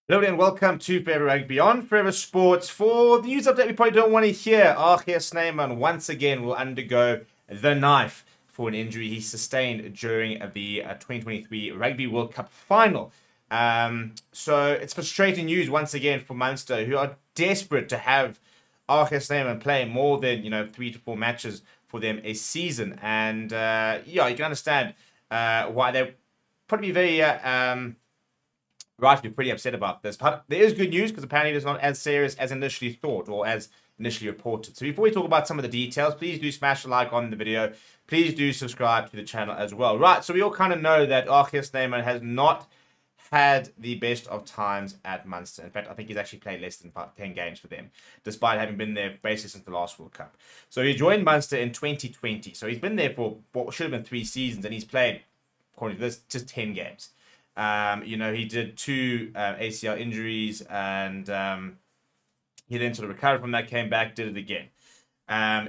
Hello and welcome to Forever Rugby on Forever Sports. For the news update we probably don't want to hear, Snyman once again will undergo the knife for an injury he sustained during the 2023 Rugby World Cup final. So it's frustrating news once again for Munster, who are desperate to have Snyman play more than 3 to 4 matches for them a season. And yeah, you can understand why they're probably very right to be pretty upset about this. But there is good news because apparently it's not as serious as initially thought or as initially reported. So before we talk about some of the details, please do smash a like on the video. Please do subscribe to the channel as well. Right, so we all kind of know that Snyman has not had the best of times at Munster. In fact, I think he's actually played less than 10 games for them, despite having been there basically since the last World Cup. So he joined Munster in 2020. So he's been there for what should have been 3 seasons, and he's played, according to this, just 10 games. He did 2 ACL injuries, and he then sort of recovered from that, came back, did it again.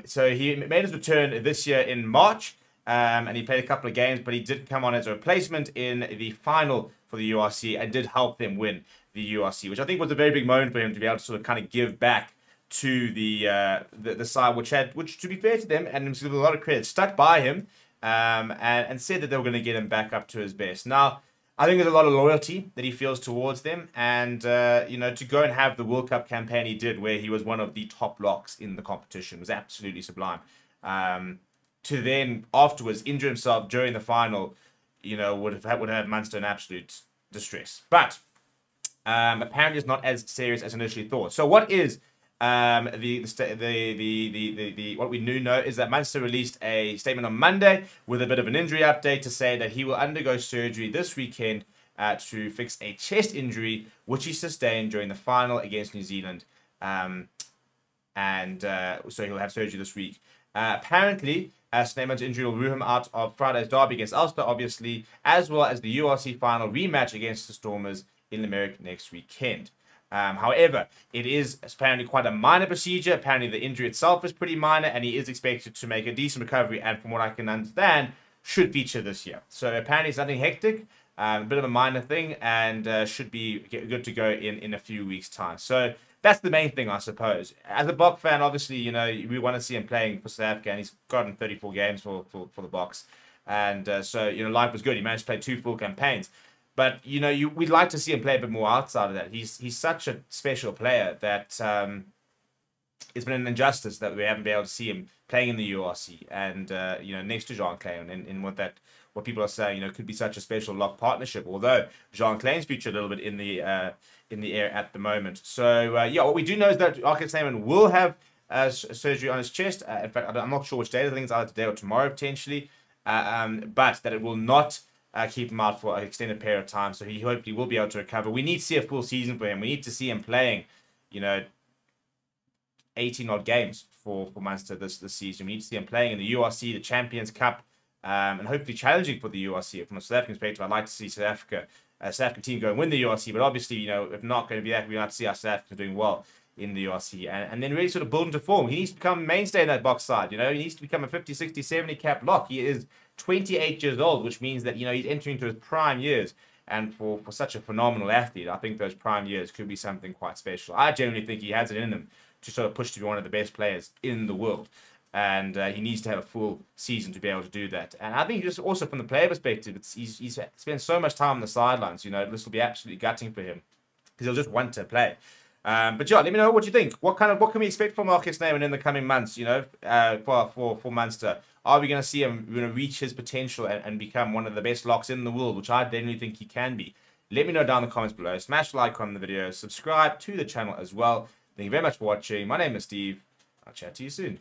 So he made his return this year in March, and he played a couple of games, but he did come on as a replacement in the final for the URC and did help them win the URC, which I think was a very big moment for him to be able to sort of kind of give back to the side, which to be fair to them, and give a lot of credit, stuck by him and said that they were going to get him back up to his best. Now, I think there's a lot of loyalty that he feels towards them, and to go and have the World Cup campaign he did, where he was one of the top locks in the competition, was absolutely sublime. To then afterwards injure himself during the final, would have Munster in absolute distress. But apparently, it's not as serious as initially thought. So, what is what we do know is that Munster released a statement on Monday with a bit of an injury update to say that he will undergo surgery this weekend to fix a chest injury which he sustained during the final against New Zealand, so he'll have surgery this week. Apparently, Snyman's injury will rule him out of Friday's derby against Ulster, obviously, as well as the URC final rematch against the Stormers in Limerick next weekend. However, it is apparently quite a minor procedure. Apparently, the injury itself is pretty minor, and he is expected to make a decent recovery, and from what I can understand, should feature this year. So apparently, it's nothing hectic, a bit of a minor thing, and should be good to go in a few weeks' time. So that's the main thing, I suppose. As a Bok fan, obviously, we want to see him playing for South Africa, and he's gotten 34 games for the Boks. And so, life was good. He managed to play 2 full campaigns. But, we'd like to see him play a bit more outside of that. He's such a special player that it's been an injustice that we haven't been able to see him playing in the URC. And, next to Jean Klein, and what people are saying, could be such a special lock partnership. Although Jean Klein's featured a little bit in the air at the moment. So, what we do know is that Snyman will have surgery on his chest. In fact, I'm not sure which day. I think it's either today or tomorrow, potentially. But that it will not keep him out for an extended period of time, so he hopefully will be able to recover. We need to see a full season for him. We need to see him playing, 18-odd games for Munster this season. We need to see him playing in the URC, the Champions Cup, and hopefully challenging for the URC. From a South African perspective, I'd like to see South Africa team go and win the URC, but obviously, if not going to be that, we'd like to see our South Africans doing well in the URC, and then really sort of build into form. He needs to become a mainstay in that Boks side. He needs to become a 50, 60, 70 cap lock. He is 28 years old, which means that, he's entering into his prime years. And for such a phenomenal athlete, I think those prime years could be something quite special. I genuinely think he has it in him to sort of push to be one of the best players in the world. And he needs to have a full season to be able to do that. And I think just also from the player perspective, he's spent so much time on the sidelines. This will be absolutely gutting for him because he'll just want to play. But yeah, let me know what you think. What can we expect from Snyman in the coming months? For Munster, are we going to see him reach his potential and become one of the best locks in the world, which I genuinely think he can be? Let me know down in the comments below. Smash the like on the video, subscribe to the channel as well. Thank you very much for watching. My name is Steve. I'll chat to you soon.